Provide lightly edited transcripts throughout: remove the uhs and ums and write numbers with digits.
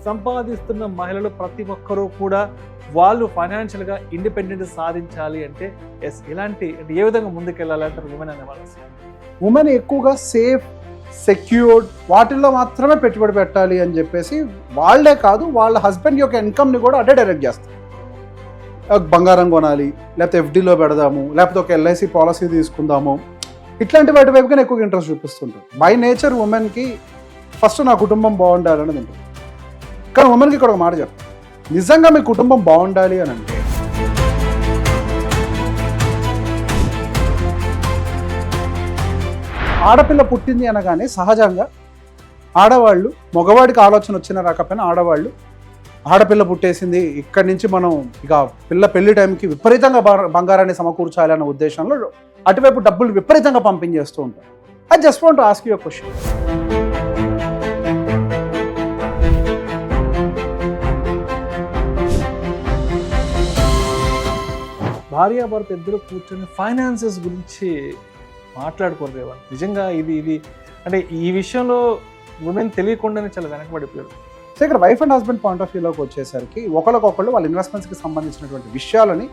సంపాదిస్తున్న మహిళలు ప్రతి ఒక్కరూ కూడా వాళ్ళు ఫైనాన్షియల్గా ఇండిపెండెంట్ సాధించాలి అంటే ఇలాంటి అంటే ఏ విధంగా ముందుకెళ్ళాలి అంటారు ఉమెన్ అనే వాళ్ళు? ఉమెన్ ఎక్కువగా సేఫ్, సెక్యూర్డ్ వాటిల్లో మాత్రమే పెట్టుబడి పెట్టాలి అని చెప్పేసి వాళ్ళే కాదు, వాళ్ళ హస్బెండ్ యొక్క ఇన్కమ్ని కూడా అదే డైరెక్ట్ చేస్తారు. బంగారం కొనాలి, లేకపోతే ఎఫ్డీలో పెడదాము, లేకపోతే ఒక ఎల్ఐసి పాలసీ తీసుకుందాము, ఇట్లాంటి వాటి వైపుగానే ఎక్కువగా ఇంట్రెస్ట్ చూపిస్తుంటారు. బై నేచర్ ఉమెన్కి ఫస్ట్ నా కుటుంబం బాగుండాలనేది ఉంటుంది. కానీ ఉమెన్కి ఇక్కడ ఒక మాట చెప్తాను, నిజంగా మీ కుటుంబం బాగుండాలి అని అంటే ఆడపిల్ల పుట్టింది అనగానే సహజంగా ఆడవాళ్ళు, మగవాడికి ఆలోచన వచ్చినా రాకపోయినా ఆడపిల్ల పుట్టేసింది, ఇక్కడి నుంచి మనం ఇక పెళ్లి టైంకి విపరీతంగా బంగారాన్ని సమకూర్చాలి అన్న ఉద్దేశంలో అటువైపు డబ్బులు విపరీతంగా పంపించేస్తూ ఉంటారు. I just want to ask you a question. భార్యాభర్త ఇద్దరు కూర్చొని ఫైనాన్సెస్ గురించి మాట్లాడుకోలేవా? నిజంగా ఇది అంటే ఈ విషయంలో ఉమెన్ తెలియకుండానే చాలా వెనకబడిపోయారు. సో ఇక్కడ wife and husband point of వ్యూలోకి వచ్చేసరికి ఒకరికొకళ్ళు వాళ్ళ ఇన్వెస్ట్మెంట్స్కి సంబంధించినటువంటి విషయాలని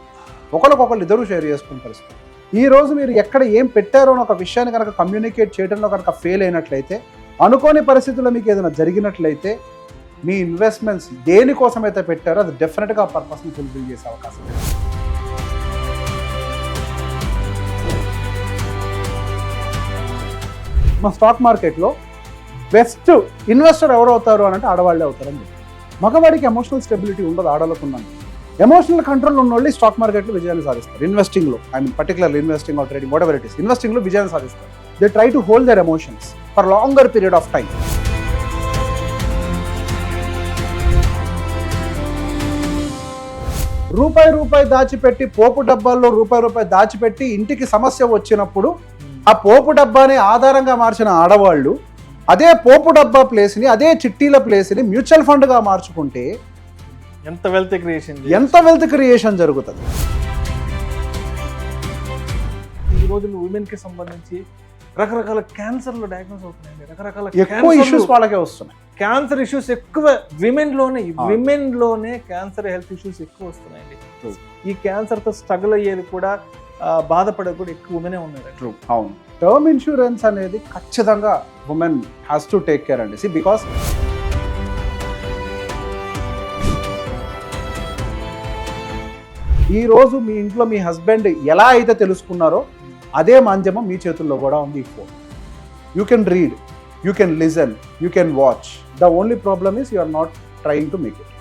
ఒకరికొకళ్ళు ఇద్దరు షేర్ చేసుకునే పరిస్థితి. ఈ రోజు మీరు ఎక్కడ ఏం పెట్టారో అని ఒక విషయాన్ని కనుక కమ్యూనికేట్ చేయడంలో కనుక ఫెయిల్ అయినట్లయితే, అనుకోని పరిస్థితుల్లో మీకు ఏదైనా జరిగినట్లయితే, మీ ఇన్వెస్ట్మెంట్స్ దేనికోసమైతే పెట్టారో అది డెఫినెట్గా ఆ పర్పస్ని ఫుల్ఫిల్ చేసే అవకాశం ఉంది. మా స్టాక్ మార్కెట్లో బెస్ట్ ఇన్వెస్టర్ ఎవరు అవుతారు అని అంటే ఆడవాళ్ళే అవుతారని చెప్పి. మగవాడికి ఎమోషనల్ స్టెబిలిటీ ఉండదు, ఆడవాళ్ళకు ఉన్నాను. ఎమోషనల్ కంట్రోల్ ఉన్న వాళ్ళు స్టాక్ మార్కెట్లో విజయాన్ని సాధిస్తారు. ఇన్వెస్టింగ్లో, I mean particularly investing or trading, whatever it is, ఇన్వెస్టింగ్లో విజయాన్ని సాధిస్తారు. They try to hold their emotions for longer period of time. రూపాయి దాచిపెట్టి, పోపు డబ్బాల్లో రూపాయి దాచిపెట్టి ఇంటికి సమస్య వచ్చినప్పుడు ఆ పోపు డబ్బాని ఆధారంగా మార్చిన ఆడవాళ్ళు అదే పోపు డబ్బా ప్లేస్ని, అదే చిట్టీల ప్లేస్ని మ్యూచువల్ ఫండ్గా మార్చుకుంటే ఎంత వెల్త్ క్రియేషన్ జరుగుతుంది. ఈ రోజుల్లో ఉమెన్కి సంబంధించి రకరకాల క్యాన్సర్లు డయాగ్నోస్ అవుతున్నాయండి. రకరకాల ఎక్కువ ఇష్యూస్ వాళ్ళకే వస్తున్నాయి. క్యాన్సర్ ఇష్యూస్ ఎక్కువ విమెన్లోనే క్యాన్సర్ హెల్త్ ఇష్యూస్ ఎక్కువ వస్తున్నాయండి. ఈ క్యాన్సర్తో స్ట్రగుల్ అయ్యేది కూడా, బాధపడేది కూడా ఎక్కువ ఉమెనే ఉన్నారు. అవును, టర్మ్ ఇన్సూరెన్స్ అనేది ఖచ్చితంగా women has to take care అండి. బికాస్ ఈరోజు మీ ఇంట్లో మీ హస్బెండ్ ఎలా అయితే తెలుసుకున్నారో అదే మాధ్యమం మీ చేతుల్లో కూడా ఉంది. ఈ phone, you can read, you can listen, you can watch. The only problem is you are not trying to make it.